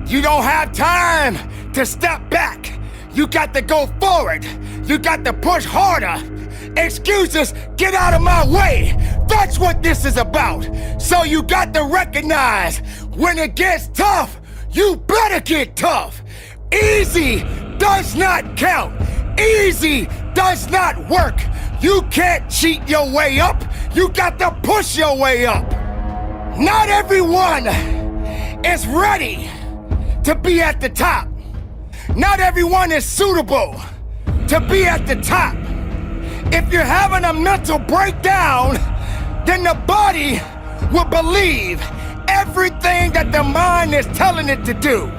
You don't have time to step back. You got to go forward. You got to push harder. Excuses, get out of my way. That's what this is about. So you got to recognize when it gets tough, you better get tough. Easy does not count. Easy does not work. You can't cheat your way up. You got to push your way up. Not everyone is ready to be at the top. Not everyone is suitable to be at the top. If you're having a mental breakdown, then the body will believe everything that the mind is telling it to do.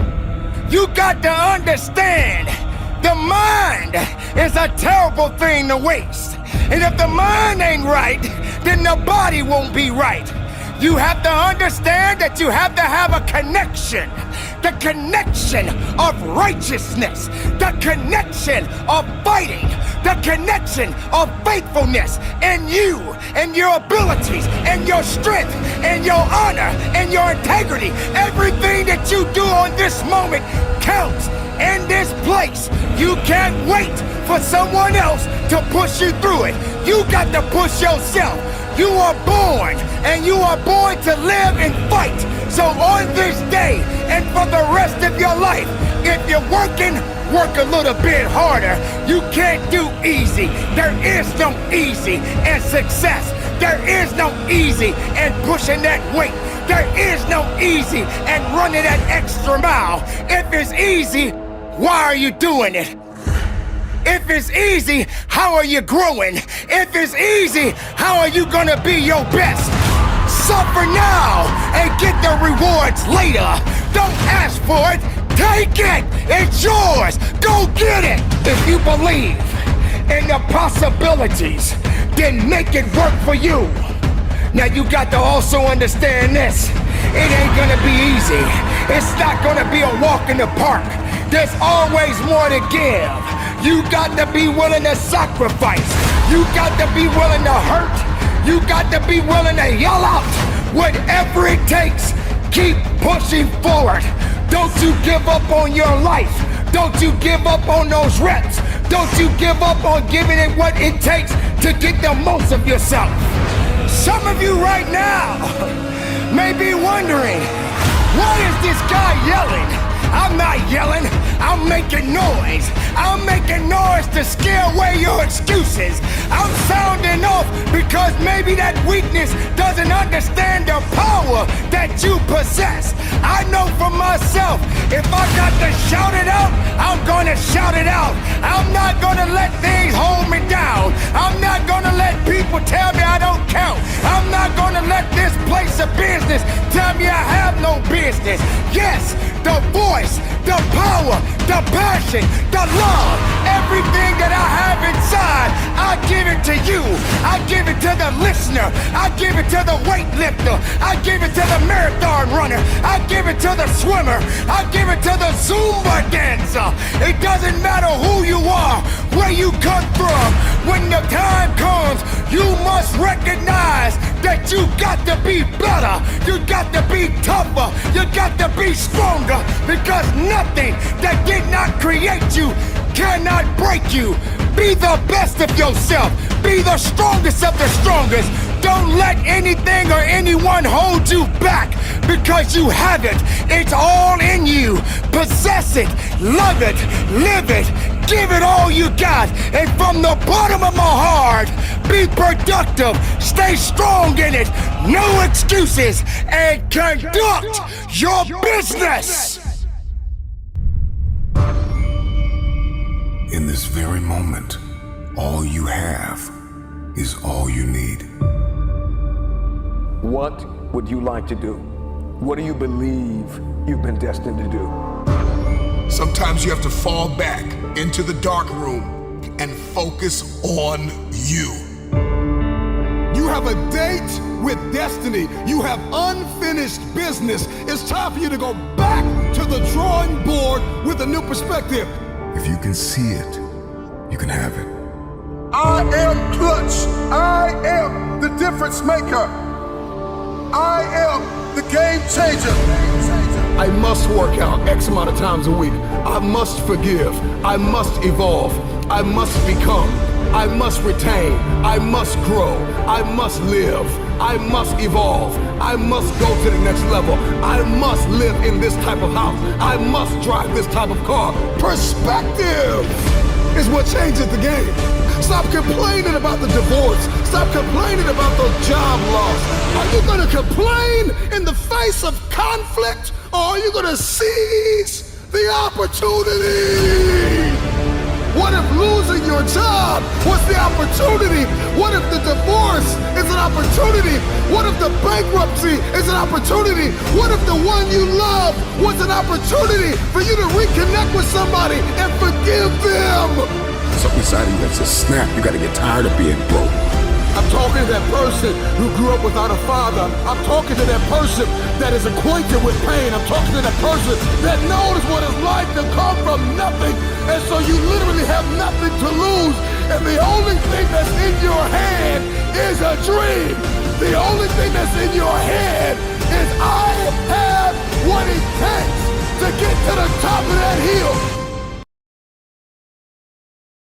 You got to understand, the mind is a terrible thing to waste. And if the mind ain't right, then the body won't be right. You have to understand that you have to have a connection. The connection of righteousness. The connection of fighting. The connection of faithfulness. And you, and your abilities, and your strength, and your honor, and your integrity. Everything that you do on this moment counts. In this place, you can't wait for someone else to push you through it. You got to push yourself. You are born, and you are born to live and fight. So on this day, and for the rest of your life, if you're working, work a little bit harder. You can't do easy. There is no easy in success. There is no easy in pushing that weight. There is no easy in running that extra mile. If it's easy, why are you doing it? If it's easy, how are you growing? If it's easy, how are you gonna be your best? Suffer now and get the rewards later. Don't ask for it, take it, it's yours, go get it. If you believe in the possibilities, then make it work for you. Now you got to also understand this, it ain't gonna be easy. It's not gonna be a walk in the park. There's always more to give. You got to be willing to sacrifice. You got to be willing to hurt. You got to be willing to yell out. Whatever it takes, keep pushing forward. Don't you give up on your life. Don't you give up on those reps. Don't you give up on giving it what it takes to get the most of yourself. Some of you right now may be wondering, why is this guy yelling? I'm not yelling, I'm making noise. I'm making noise to scare away your excuses. I'm sounding off because maybe that weakness doesn't understand the power that you possess. I know for myself, if I got to shout it out, I'm gonna shout it out. I'm not gonna let things hold me down. I'm not gonna let people tell me I don't count. I'm not gonna let this place of business tell me I have no business. Yes, the voice, the power, the passion, the love, everything that I have inside, I give it to you. I give it to the listener. I give it to the weightlifter. I give it to the marathon runner. I give it to the swimmer. I give it to the Zumba dancer. It doesn't matter who you are, where you come from. When the time comes, you must recognize that you got to be better. You got to be tougher. You got to be stronger, because nothing that did not create you cannot break you. Be the best of yourself. Be the strongest of the strongest. Don't let anything or anyone hold you back, because you have it. It's all in you. Possess it, love it, live it, give it all you got. And from the bottom of my heart, be productive, stay strong in it, no excuses, and conduct your business. In this very moment, all you have is all you need. What would you like to do? What do you believe you've been destined to do? Sometimes you have to fall back into the dark room and focus on you. You have a date with destiny. You have unfinished business. It's time for you to go back to the drawing board with a new perspective. If you can see it, you can have it. I am Clutch. I am the difference maker. I am the game changer. I must work out X amount of times a week. I must forgive. I must evolve. I must become. I must retain. I must grow. I must live. I must evolve. I must go to the next level. I must live in this type of house. I must drive this type of car. Perspective is what changes the game. Stop complaining about the divorce. Stop complaining about the job loss. Are you gonna complain in the face of conflict, or are you gonna seize the opportunity? What if losing your job was the opportunity? What if the divorce is an opportunity? What if the bankruptcy is an opportunity? What if the one you love was an opportunity for you to reconnect with somebody and forgive them? Something inside of you that says, snap, you gotta get tired of being broke. I'm talking to that person who grew up without a father. I'm talking to that person that is acquainted with pain. I'm talking to that person that knows what it's like to come from nothing. And so you literally have nothing to lose. And the only thing that's in your hand is a dream. The only thing that's in your head is I have what it takes to get to the top of that hill.